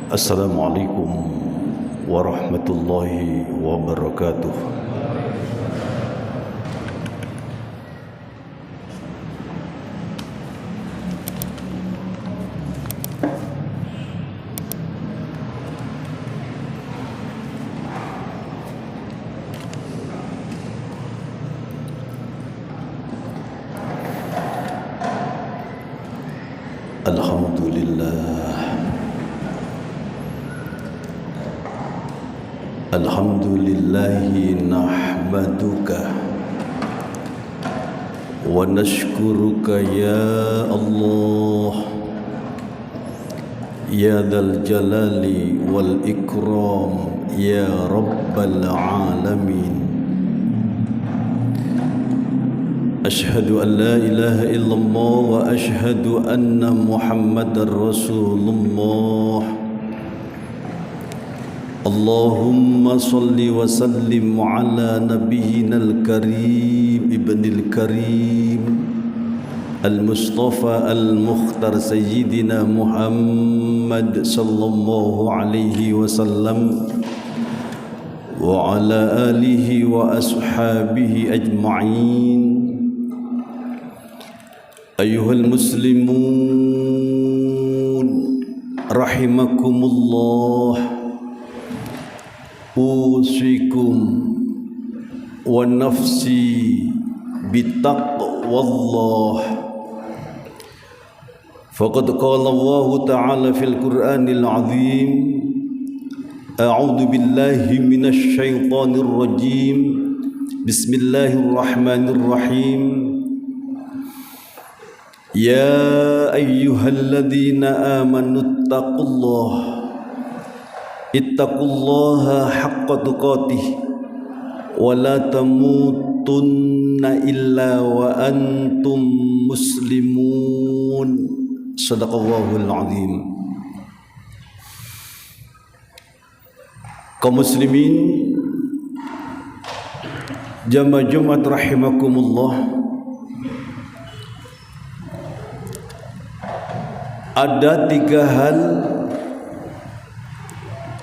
Assalamualaikum warahmatullahi wabarakatuh. Alhamdulillahi nahmaduka wa nashkuruka ya Allah ya dzal jalali wal ikram ya rabbal alamin. Ashhadu an la ilaha illallah wa ashhadu anna Muhammadar Rasulullah. Allahumma salli wa sallim ala nabiyyina al-karim ibnil karim al-mustafa al-mukhtar sayyidina Muhammad sallallahu alaihi wasallam wa ala alihi wa ashabihi ajma'in. Ayyuhal muslimun rahimakumullah, usikum wa nafsi bittaqwallah. Faqad qala Allah ta'ala fil Qur'anil azim, a'udzu billahi minasy syaithanir rajim, bismillahirrahmanirrahim. Ya ayyuhalladzina amanu ittaqullaha haqqa tuqatih wa la tamutunna illa wa antum muslimun. Shadaqallahul azim. Kaum muslimin jamaah Jumat rahimakumullah, ada 3 hal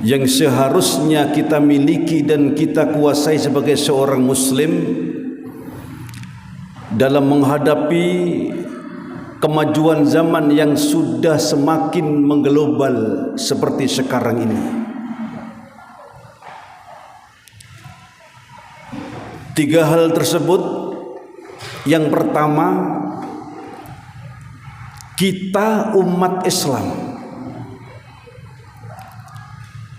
yang seharusnya kita miliki dan kita kuasai sebagai seorang muslim dalam menghadapi kemajuan zaman yang sudah semakin mengglobal seperti sekarang ini. 3 hal tersebut, yang pertama, kita umat Islam,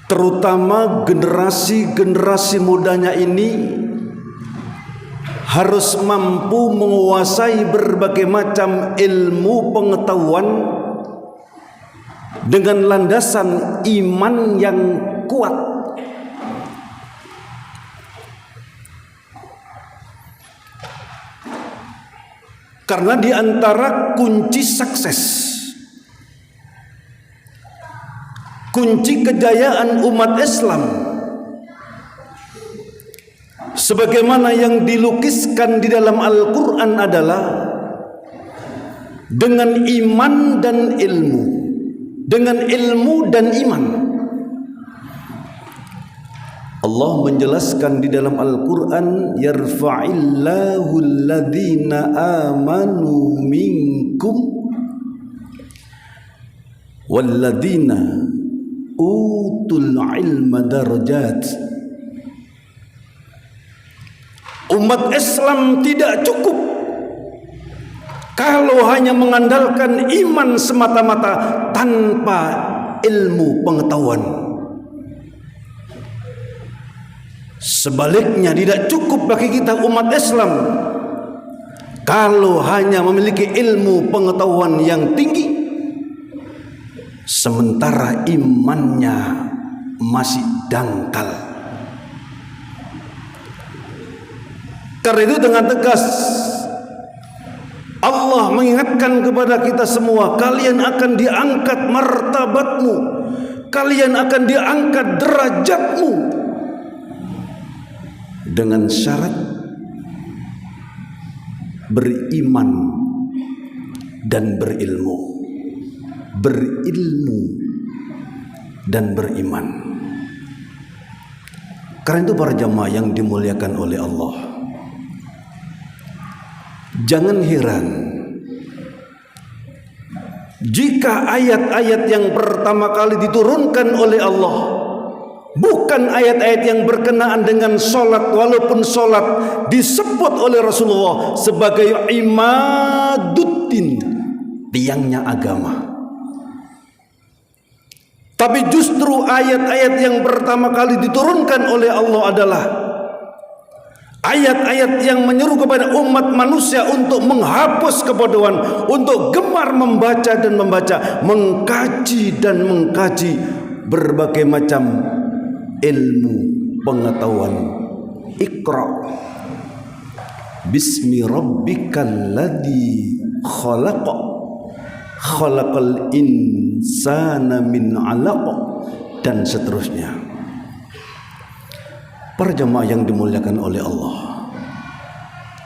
terutama generasi mudanya ini, harus mampu menguasai berbagai macam ilmu pengetahuan dengan landasan iman yang kuat. Karena di antara kunci sukses, kunci kejayaan umat Islam sebagaimana yang dilukiskan di dalam Al-Quran adalah dengan iman dan ilmu, dengan ilmu dan iman. Allah menjelaskan di dalam Al-Quran, yarfa'illahu alladhina amanu minkum walladhina utul ilma darajat. Umat Islam tidak cukup kalau hanya mengandalkan iman semata-mata tanpa ilmu pengetahuan. Sebaliknya, tidak cukup bagi kita umat Islam kalau hanya memiliki ilmu pengetahuan yang tinggi sementara imannya masih dangkal. Karena itu dengan tegas Allah mengingatkan kepada kita semua, kalian akan diangkat martabatmu, kalian akan diangkat derajatmu dengan syarat beriman dan berilmu. Berilmu dan beriman. Karena itu para jamaah yang dimuliakan oleh Allah, jangan heran jika ayat-ayat yang pertama kali diturunkan oleh Allah bukan ayat-ayat yang berkenaan dengan solat, walaupun solat disebut oleh Rasulullah sebagai imaduddin, tiangnya agama. Tapi justru ayat-ayat yang pertama kali diturunkan oleh Allah adalah ayat-ayat yang menyeru kepada umat manusia untuk menghapus kebodohan, untuk gemar membaca dan membaca, mengkaji dan mengkaji berbagai macam ilmu pengetahuan. Iqra bismi rabbikal ladzi khalaqa khalaqal insana min 'alaq, dan seterusnya. Para jemaah yang dimuliakan oleh Allah,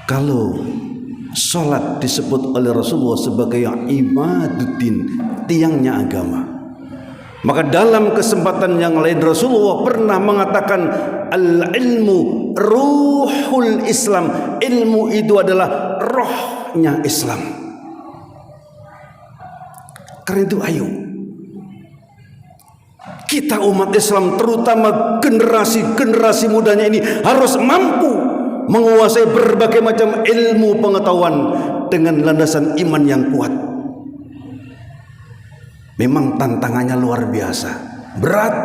kalau salat disebut oleh Rasulullah sebagai imaduddin, tiangnya agama, maka dalam kesempatan yang lain Rasulullah pernah mengatakan al-ilmu ruhul Islam, ilmu itu adalah rohnya Islam. Karena itu ayo kita umat Islam, terutama generasi mudanya ini, harus mampu menguasai berbagai macam ilmu pengetahuan dengan landasan iman yang kuat. Memang tantangannya luar biasa, berat,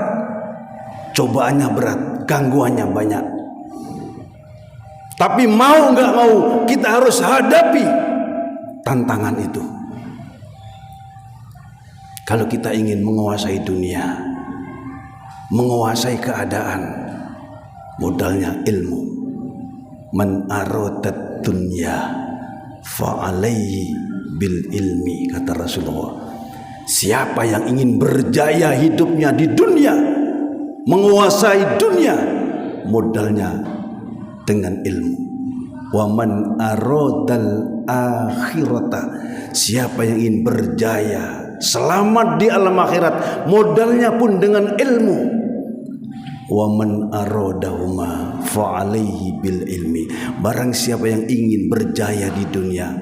cobaannya berat, gangguannya banyak. Tapi mau nggak mau kita harus hadapi tantangan itu. Kalau kita ingin menguasai dunia, menguasai keadaan, modalnya ilmu. Man aradat dunya fa alaihi bil ilmi, kata Rasulullah. Siapa yang ingin berjaya hidupnya di dunia, menguasai dunia, modalnya dengan ilmu. Wa man aradal akhirata, siapa yang ingin berjaya, selamat di alam akhirat, modalnya pun dengan ilmu. Wa man aradahuma fa alaihi bil ilmi, barang siapa yang ingin berjaya di dunia,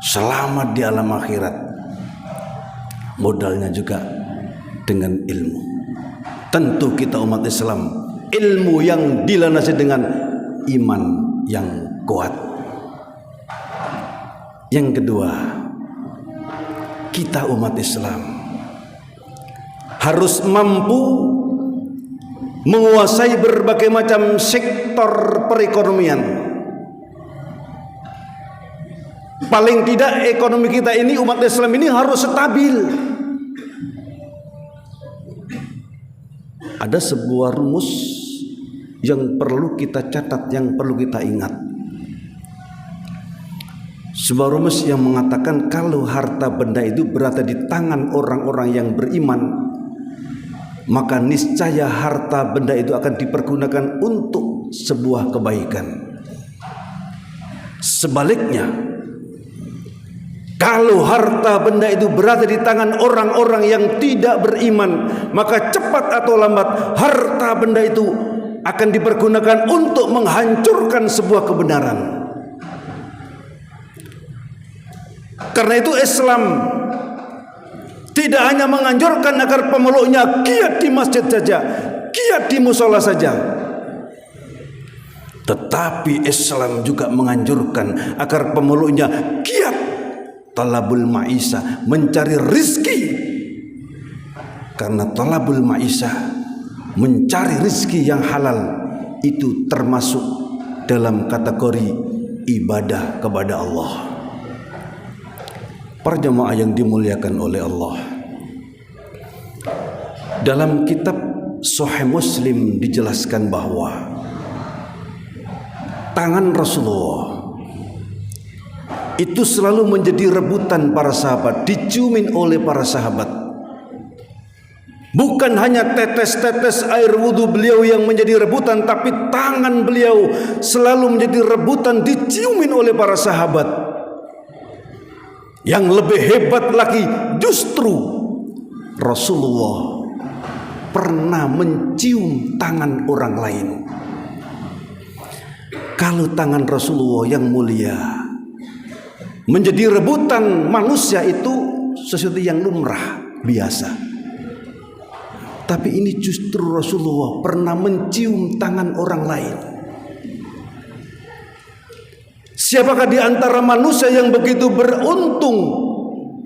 selamat di alam akhirat, modalnya juga dengan ilmu. Tentu kita umat Islam, ilmu yang dilandasi dengan iman yang kuat. Yang kedua, kita umat Islam harus mampu menguasai berbagai macam sektor perekonomian. Paling tidak ekonomi kita ini, umat Islam ini, harus stabil. Ada sebuah rumus yang perlu kita catat, yang perlu kita ingat. Sebuah rumus yang mengatakan kalau harta benda itu berada di tangan orang-orang yang beriman, maka niscaya harta benda itu akan dipergunakan untuk sebuah kebaikan. Sebaliknya, kalau harta benda itu berada di tangan orang-orang yang tidak beriman, maka cepat atau lambat harta benda itu akan dipergunakan untuk menghancurkan sebuah kebenaran. Karena itu Islam tidak hanya menganjurkan agar pemeluknya giat di masjid saja, giat di musola saja, tetapi Islam juga menganjurkan agar pemeluknya giat talabul ma'isah, mencari rizki. Karena talabul ma'isah, mencari rizki yang halal, itu termasuk dalam kategori ibadah kepada Allah. Para jemaah yang dimuliakan oleh Allah, dalam kitab Sahih Muslim dijelaskan bahwa tangan Rasulullah itu selalu menjadi rebutan para sahabat, diciumin oleh para sahabat. Bukan hanya tetes-tetes air wudhu beliau yang menjadi rebutan, tapi tangan beliau selalu menjadi rebutan, diciumin oleh para sahabat. Yang lebih hebat lagi, justru Rasulullah pernah mencium tangan orang lain. Kalau tangan Rasulullah yang mulia menjadi rebutan manusia itu sesuatu yang lumrah, biasa. Tapi ini justru Rasulullah pernah mencium tangan orang lain. Siapakah di antara manusia yang begitu beruntung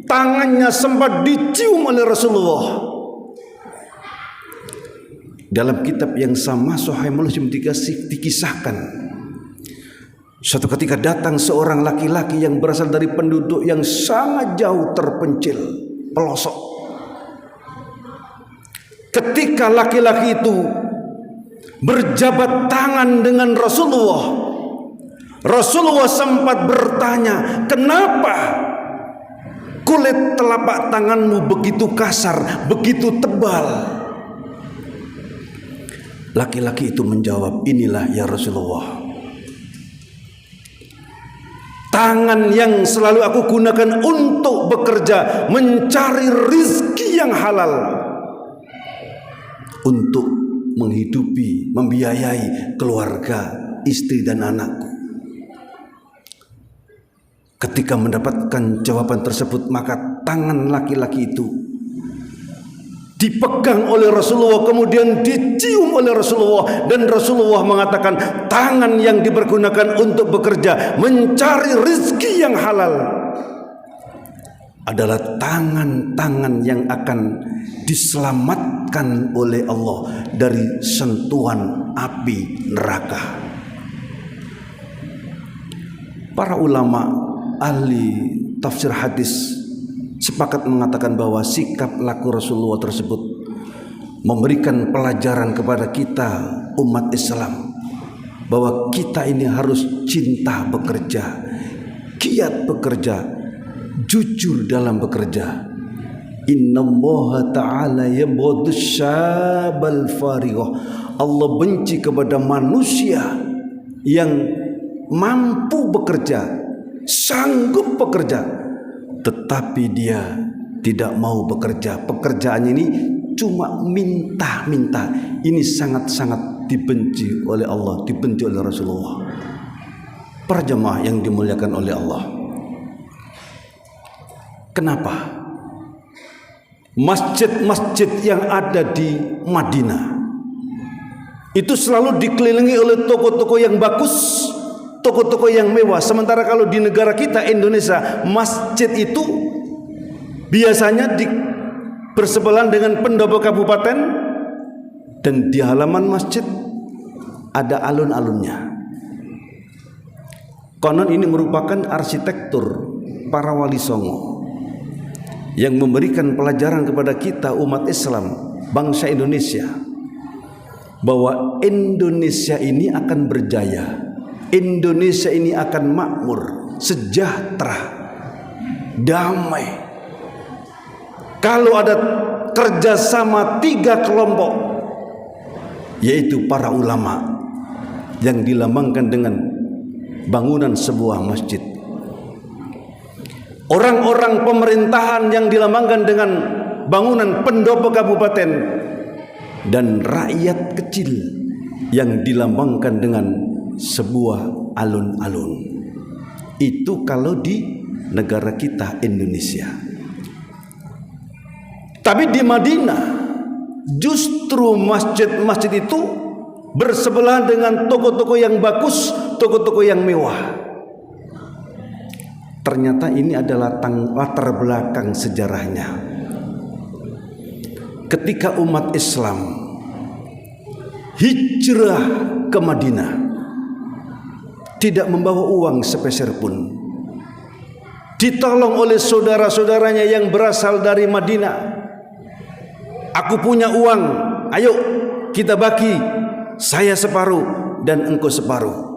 tangannya sempat dicium oleh Rasulullah? Dalam kitab yang sama Sahih Muslim dikisahkan, suatu ketika datang seorang laki-laki yang berasal dari penduduk yang sangat jauh terpencil, pelosok. Ketika laki-laki itu berjabat tangan dengan Rasulullah, Rasulullah sempat bertanya, "Kenapa kulit telapak tanganmu begitu kasar, begitu tebal?" Laki-laki itu menjawab, "Inilah ya Rasulullah, tangan yang selalu aku gunakan untuk bekerja, mencari rizki yang halal, untuk menghidupi, membiayai keluarga, istri dan anakku." Ketika mendapatkan jawaban tersebut, maka tangan laki-laki itu dipegang oleh Rasulullah, kemudian dicium oleh Rasulullah, dan Rasulullah mengatakan, tangan yang dipergunakan untuk bekerja, mencari rizki yang halal adalah tangan-tangan yang akan diselamatkan oleh Allah dari sentuhan api neraka. Para ulama ahli tafsir hadis sepakat mengatakan bahwa sikap laku Rasulullah tersebut memberikan pelajaran kepada kita umat Islam bahwa kita ini harus cinta bekerja, giat bekerja, jujur dalam bekerja. Innallaha ta'ala yabghadus syabal farighah. Allah benci kepada manusia yang mampu bekerja, sanggup bekerja, tetapi dia tidak mau bekerja. Pekerjaannya ini cuma minta-minta. Ini sangat-sangat dibenci oleh Allah, dibenci oleh Rasulullah. Para jemaah yang dimuliakan oleh Allah, kenapa masjid-masjid yang ada di Madinah itu selalu dikelilingi oleh toko-toko yang bagus, toko-toko yang mewah, sementara kalau di negara kita Indonesia, masjid itu biasanya bersebelahan dengan pendopo kabupaten, dan di halaman masjid ada alun-alunnya. Konon ini merupakan arsitektur para wali songo yang memberikan pelajaran kepada kita umat Islam, bangsa Indonesia, bahwa Indonesia ini akan berjaya, Indonesia ini akan makmur, sejahtera, damai, kalau ada kerjasama 3 kelompok, yaitu para ulama yang dilambangkan dengan bangunan sebuah masjid, orang-orang pemerintahan yang dilambangkan dengan bangunan pendopo kabupaten, dan rakyat kecil yang dilambangkan dengan sebuah alun-alun. Itu kalau di negara kita Indonesia. Tapi di Madinah justru masjid-masjid itu bersebelahan dengan toko-toko yang bagus, toko-toko yang mewah. Ternyata ini adalah latar belakang sejarahnya. Ketika umat Islam hijrah ke Madinah, tidak membawa uang sepeser pun, ditolong oleh saudara-saudaranya yang berasal dari Madinah. Aku punya uang, ayo kita bagi, saya separuh dan engkau separuh.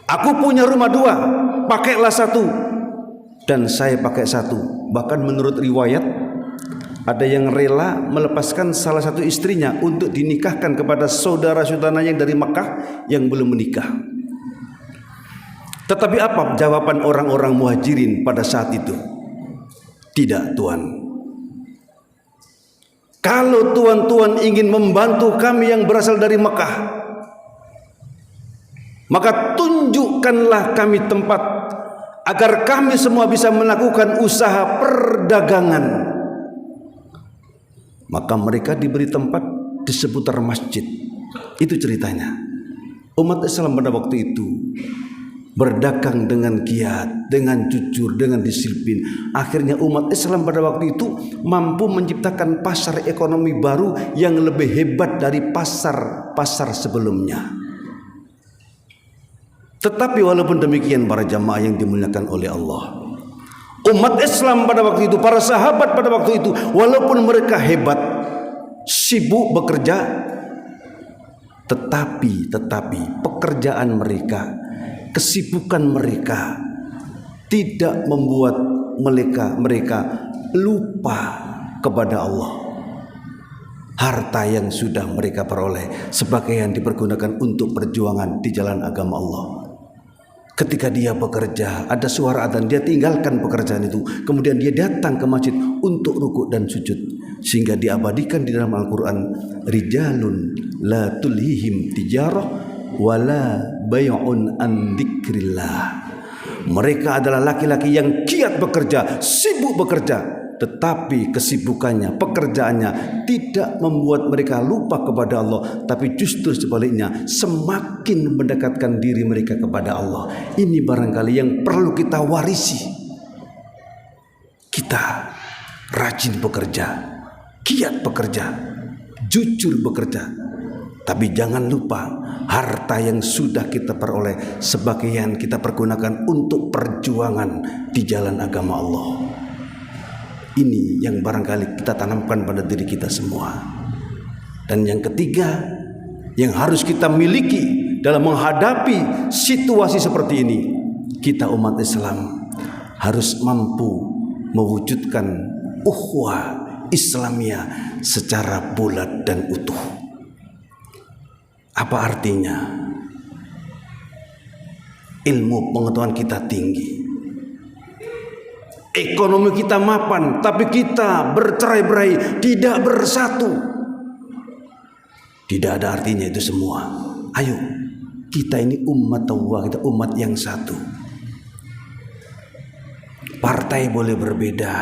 Aku punya rumah 2, pakailah 1 dan saya pakai 1. Bahkan menurut riwayat, ada yang rela melepaskan salah satu istrinya untuk dinikahkan kepada saudara-saudaranya yang dari Makkah yang belum menikah. Tetapi apa jawaban orang-orang muhajirin pada saat itu? Tidak, Tuhan. Kalau tuan-tuan ingin membantu kami yang berasal dari Mekah, maka tunjukkanlah kami tempat agar kami semua bisa melakukan usaha perdagangan. Maka mereka diberi tempat di seputar masjid. Itu ceritanya. Umat Islam pada waktu itu berdagang dengan giat, dengan jujur, dengan disiplin. Akhirnya umat Islam pada waktu itu mampu menciptakan pasar ekonomi baru yang lebih hebat dari pasar-pasar sebelumnya. Tetapi walaupun demikian para jamaah yang dimuliakan oleh Allah, umat Islam pada waktu itu, para sahabat pada waktu itu, walaupun mereka hebat, sibuk bekerja, tetapi pekerjaan mereka, kesibukan mereka tidak membuat mereka lupa kepada Allah. Harta yang sudah mereka peroleh sebagian dipergunakan untuk perjuangan di jalan agama Allah. Ketika dia bekerja, ada suara adzan, dia tinggalkan pekerjaan itu, kemudian dia datang ke masjid untuk rukuk dan sujud, sehingga diabadikan di dalam Al-Quran, rijalun la tulhihim tijarah wala bay'un an dzikrillah. Mereka adalah laki-laki yang giat bekerja, sibuk bekerja, tetapi kesibukannya, pekerjaannya tidak membuat mereka lupa kepada Allah, tapi justru sebaliknya semakin mendekatkan diri mereka kepada Allah. Ini barangkali yang perlu kita warisi. Kita rajin bekerja, giat bekerja, jujur bekerja, tapi jangan lupa harta yang sudah kita peroleh sebagian kita pergunakan untuk perjuangan di jalan agama Allah. Ini yang barangkali kita tanamkan pada diri kita semua. Dan yang ketiga yang harus kita miliki dalam menghadapi situasi seperti ini, kita umat Islam harus mampu mewujudkan ukhuwah Islamiyah secara bulat dan utuh. Apa artinya? Ilmu pengetahuan kita tinggi, ekonomi kita mapan, tapi kita bercerai-berai, tidak bersatu. Tidak ada artinya itu semua. Ayo, kita ini umat Allah, kita umat yang satu. Partai boleh berbeda,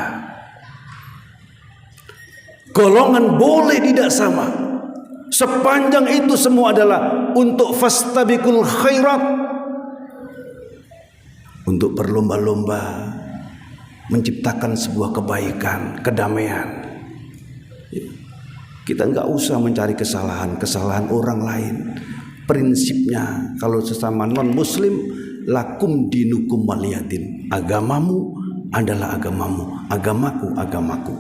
golongan boleh tidak sama, sepanjang itu semua adalah untuk fastabiqul khairat, untuk berlomba-lomba menciptakan sebuah kebaikan, kedamaian. Kita nggak usah mencari kesalahan orang lain. Prinsipnya kalau sesama non muslim, lakum dinukum waliyadin. Agamamu adalah agamamu, agamaku agamaku.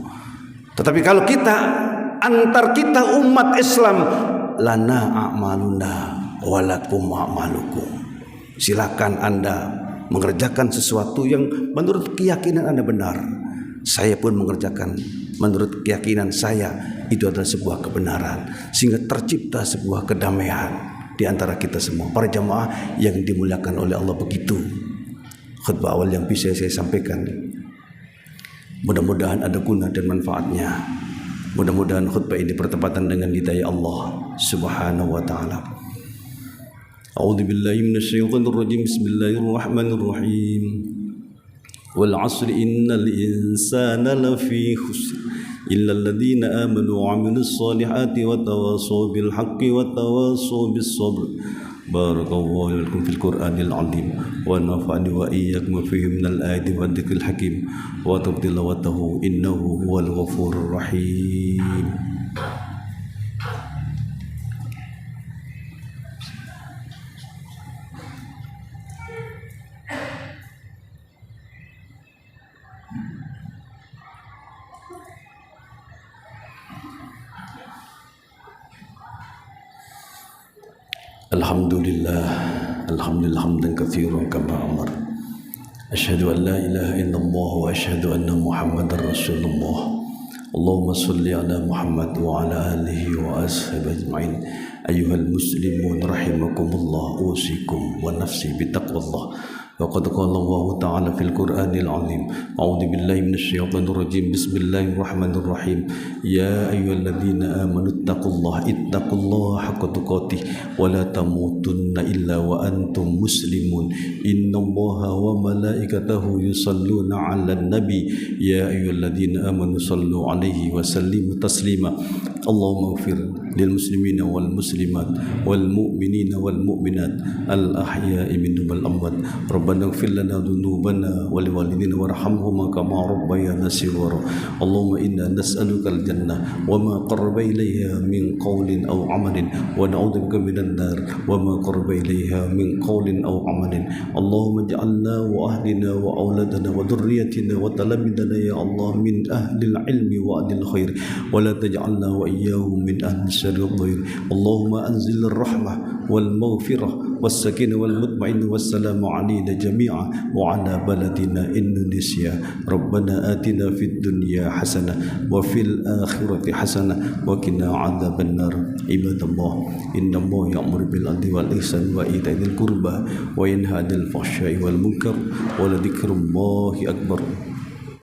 Tetapi kalau kita antar kita umat Islam, lana a'maluna walakum a'malukum. Silakan Anda mengerjakan sesuatu yang menurut keyakinan Anda benar. Saya pun mengerjakan menurut keyakinan saya itu adalah sebuah kebenaran, sehingga tercipta sebuah kedamaian di antara kita semua. Para jamaah yang dimuliakan oleh Allah, begitu khutbah awal yang bisa saya sampaikan. Mudah-mudahan ada guna dan manfaatnya. Mudah-mudahan khutbah ini bertepatan dengan hidayah Allah Subhanahu wa taala. A'udzu billahi minasyaitonir rajim. Bismillahirrahmanirrahim. Wal 'asri innal insana lafi khusr illa alladziina aamanu wa 'amilus solihati wa tawassaw bil haqqi wa tawassaw bis sabr. Barakallahu lakum fil Qur'anil 'azim wa nafa'ani wa iyyakum fihi minal ayati wa dzikril hakim wa tilawatahu innahu huwal ghafurur rahim. Alhamdulillah hamdan katsiran kama amar. Asyhadu an la ilaha illallah wa asyhadu anna Muhammadar Rasulullah. Allahumma shalli ala Muhammad wa ala alihi wa ashabihi ajma'in. Ayyuhal muslimun rahimakumullah, usikum wa nafsi bitaqwallah. فقد قال الله تعالى في القرآن العظيم أعوذ بالله من الشيطان الرجيم بسم الله الرحمن الرحيم يا أيها الذين آمنوا اتقوا الله حق تقاته ولا تموتن إلا وأنتم مسلمون إن الله وملائكته يصلون على النبي يا أيها الذين آمنوا صلوا عليه وسلموا تسليما اللهم اغفر للمسلمين والمسلمات والمؤمنين والمؤمنات الأحياء منهم والأموات ربنا اغفر لنا ذنوبنا ولوالدينا وارحمهما كما ربيانا صغارا اللهم إنا نسألك الجنة وما قرب إليها من قول أو عمل ونعوذ بك من النار وما قرب إليها من قول أو عمل اللهم اجعلنا وأهلنا وأولادنا وذريتنا وتلاميذنا يا الله من أهل العلم وأهل الخير ولا تجعلنا وإياهم من أهل الشر والضير اللهم أنزل الرحمة والمغفرة والسكينة والمطمئنة والسلام علينا جميعا وعلى بلدنا إندونيسيا ربنا آتنا في الدنيا حسنة وفي الآخرة حسنة وقنا عذاب النار عباد الله إن الله يأمر بالعدل والإحسان وإيتاء ذي القربى وينهى عن الفحشاء والمنكر ولذكر الله أكبر